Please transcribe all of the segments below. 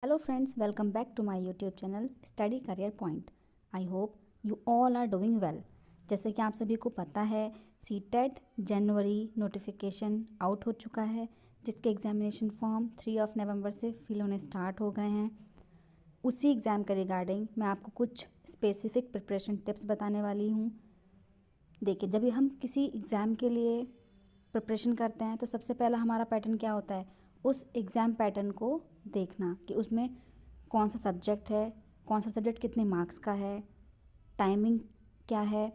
Hello friends, welcome back to my YouTube channel Study Career Point. I hope you all are doing well. जैसे कि आप सभी को पता है सीटेट जनवरी नोटिफिकेशन आउट हो चुका है, जिसके एग्जामिनेशन फॉर्म 3 नवंबर से फिल होने स्टार्ट हो गए हैं। उसी एग्ज़ाम के रिगार्डिंग मैं आपको कुछ स्पेसिफिक प्रिपरेशन टिप्स बताने वाली हूँ। देखिए, जब भी हम किसी एग्ज़ाम के लिए प्रिपरेशन करते हैं तो सबसे पहला हमारा पैटर्न क्या होता है, उस एग्ज़ाम पैटर्न को देखना कि उसमें कौन सा सब्जेक्ट है, कौन सा सब्जेक्ट कितने मार्क्स का है, टाइमिंग क्या है,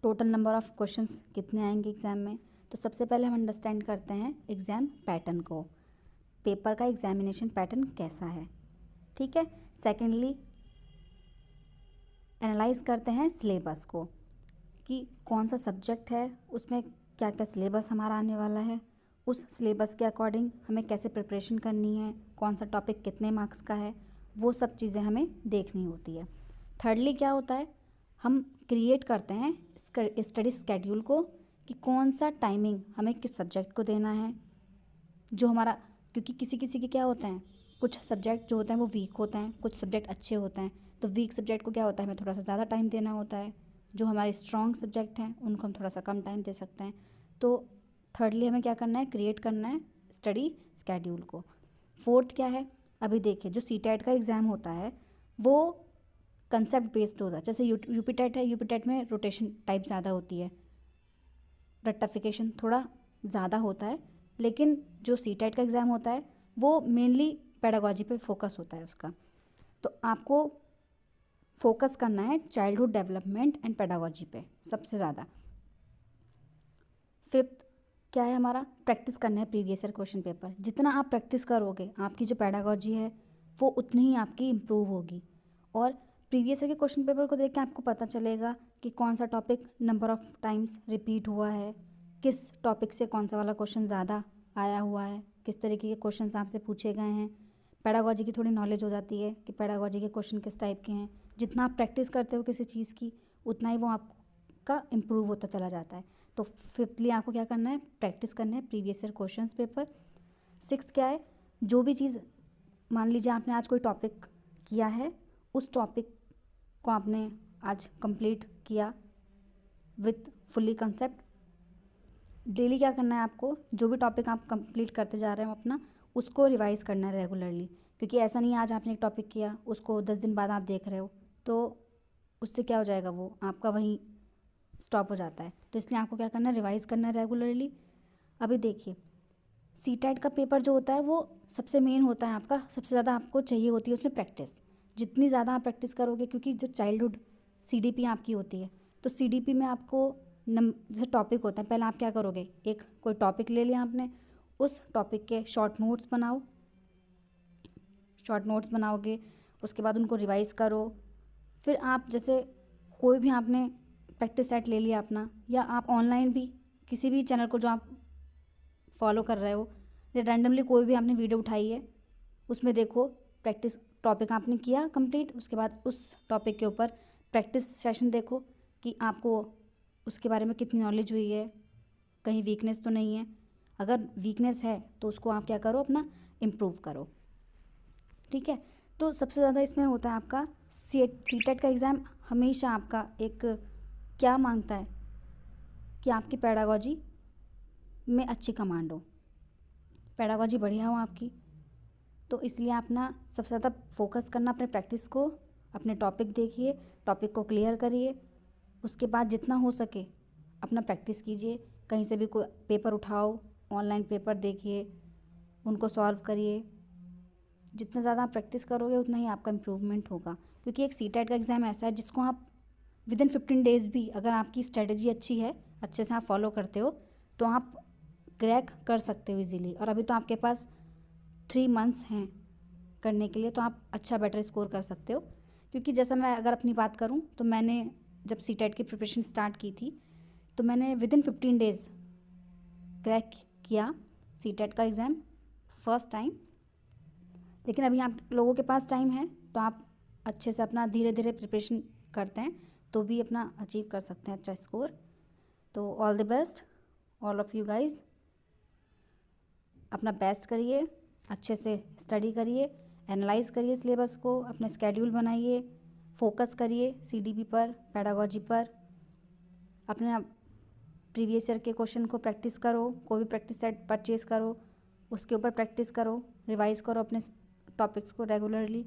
टोटल नंबर ऑफ़ क्वेश्चंस कितने आएंगे एग्ज़ाम में। तो सबसे पहले हम अंडरस्टैंड करते हैं एग्ज़ाम पैटर्न को, पेपर का एग्जामिनेशन पैटर्न कैसा है, ठीक है। सेकेंडली एनालाइज करते हैं सिलेबस को कि कौन सा सब्जेक्ट है, उसमें क्या क्या सिलेबस हमारा आने वाला है, उस सिलेबस के अकॉर्डिंग हमें कैसे प्रिपरेशन करनी है, कौन सा टॉपिक कितने मार्क्स का है, वो सब चीज़ें हमें देखनी होती है। थर्डली क्या होता है, हम क्रिएट करते हैं स्टडी स्केड्यूल को कि कौन सा टाइमिंग हमें किस सब्जेक्ट को देना है, जो हमारा, क्योंकि किसी किसी के क्या होते हैं, कुछ सब्जेक्ट जो होते हैं वो वीक होते हैं, कुछ सब्जेक्ट अच्छे होते हैं। तो वीक सब्जेक्ट को क्या होता है, हमें थोड़ा सा ज़्यादा टाइम देना होता है। जो हमारे स्ट्रॉन्ग सब्जेक्ट हैं उनको हम थोड़ा सा कम टाइम दे सकते हैं। तो थर्डली हमें क्या करना है, क्रिएट करना है स्टडी स्केड्यूल को। फोर्थ क्या है, अभी देखिए जो सीटेट का एग्ज़ाम होता है वो कंसेप्ट बेस्ड होता है। जैसे यूपी टेट है, यूपी टेट में रोटेशन टाइप ज़्यादा होती है, रेक्टिफिकेशन थोड़ा ज़्यादा होता है। लेकिन जो सीटेट का एग्ज़ाम होता है वो मेनली पेडागोजी पे फोकस होता है उसका। तो आपको फोकस करना है चाइल्डहुड डेवलपमेंट एंड पेडागोजी पे सबसे ज़्यादा। फिफ्थ क्या है हमारा, प्रैक्टिस करना है प्रीवियस ईयर क्वेश्चन पेपर। जितना आप प्रैक्टिस करोगे आपकी जो पेडागोजी है वो उतनी ही आपकी इम्प्रूव होगी। और प्रीवियस ईयर के क्वेश्चन पेपर को देख के आपको पता चलेगा कि कौन सा topic number of times repeat हुआ है, किस टॉपिक से कौन सा वाला क्वेश्चन ज़्यादा आया हुआ है, किस तरीके के क्वेश्चन आपसे पूछे गए हैं। पेडागोजी की थोड़ी नॉलेज हो जाती है कि पेडागोजी के क्वेश्चन किस टाइप के हैं। जितना आप प्रैक्टिस करते हो किसी चीज़ की उतना ही वो आपका इम्प्रूव होता चला जाता है। तो फिफ्थली आपको क्या करना है, प्रैक्टिस करना है previous year questions paper. Sixth क्या है, जो भी चीज़, मान लीजिए आपने आज कोई टॉपिक किया है, उस टॉपिक को आपने आज कंप्लीट किया विथ फुल्ली कंसेप्ट। डेली क्या करना है आपको, जो भी टॉपिक आप कंप्लीट करते जा रहे हो अपना, उसको रिवाइज़ करना है रेगुलरली। क्योंकि ऐसा नहीं है आज आपने एक टॉपिक किया उसको 10 दिन बाद आप देख रहे हो तो उससे क्या हो जाएगा, वो आपका वहीं स्टॉप हो जाता है। तो इसलिए आपको क्या करना है, रिवाइज़ करना है रेगुलरली। अभी देखिए सीटेट का पेपर जो होता है वो सबसे मेन होता है आपका, सबसे ज़्यादा आपको चाहिए होती है उसमें प्रैक्टिस। जितनी ज़्यादा आप प्रैक्टिस करोगे, क्योंकि जो चाइल्डहुड सीडीपी आपकी होती है, तो सीडीपी में आपको जैसे टॉपिक होता है, पहले आप क्या करोगे, एक कोई टॉपिक ले लिया आपने, उस टॉपिक के शॉर्ट नोट्स बनाओ। शॉर्ट नोट्स बनाओगे उसके बाद उनको रिवाइज़ करो। फिर आप जैसे कोई भी आपने प्रैक्टिस सेट ले लिया अपना, या आप ऑनलाइन भी किसी भी चैनल को जो आप फॉलो कर रहे हो, या रैंडमली कोई भी आपने वीडियो उठाई है उसमें देखो, प्रैक्टिस टॉपिक आपने किया कंप्लीट, उसके बाद उस टॉपिक के ऊपर प्रैक्टिस सेशन देखो कि आपको उसके बारे में कितनी नॉलेज हुई है, कहीं वीकनेस तो नहीं है। अगर वीकनेस है तो उसको आप क्या करो, अपना इम्प्रूव करो, ठीक है। तो सबसे ज़्यादा इसमें होता है आपका सीटेट का एग्ज़ाम हमेशा आपका एक क्या मांगता है कि आपकी पेडागोजी में अच्छी कमांड हो, पेडागोजी बढ़िया हो आपकी। तो इसलिए अपना सबसे ज़्यादा फोकस करना अपने प्रैक्टिस को, अपने टॉपिक देखिए, टॉपिक को क्लियर करिए। उसके बाद जितना हो सके अपना प्रैक्टिस कीजिए, कहीं से भी कोई पेपर उठाओ, ऑनलाइन पेपर देखिए, उनको सॉल्व करिए। जितना ज़्यादा आप प्रैक्टिस करोगे उतना ही आपका इम्प्रूवमेंट होगा। क्योंकि एक सीटेट का एग्ज़ाम ऐसा है जिसको आप विदिन 15 डेज़ भी, अगर आपकी स्ट्रेटजी अच्छी है, अच्छे से आप फॉलो करते हो, तो आप क्रैक कर सकते हो इजीली। और अभी तो आपके पास 3 मंथ्स हैं करने के लिए, तो आप अच्छा बेटर स्कोर कर सकते हो। क्योंकि जैसा मैं अगर अपनी बात करूं तो मैंने जब सीटेट की प्रिपरेशन स्टार्ट की थी तो मैंने विदिन 15 डेज़ क्रैक किया सीटेट का एग्ज़ाम फर्स्ट टाइम। लेकिन अभी आप लोगों के पास टाइम है तो आप अच्छे से अपना धीरे धीरे प्रिपरेशन करते हैं तो भी अपना अचीव कर सकते हैं अच्छा स्कोर। तो all the best all of you guys, अपना बेस्ट करिए, अच्छे से स्टडी करिए, एनालाइज करिए सिलेबस को, अपना स्केड्यूल बनाइए, फोकस करिए सीडीपी पर, पेडागोजी पर, अपने प्रीवियस ईयर के क्वेश्चन को प्रैक्टिस करो, कोई भी प्रैक्टिस सेट परचेज करो, उसके ऊपर प्रैक्टिस करो, रिवाइज करो अपने टॉपिक्स को रेगुलरली।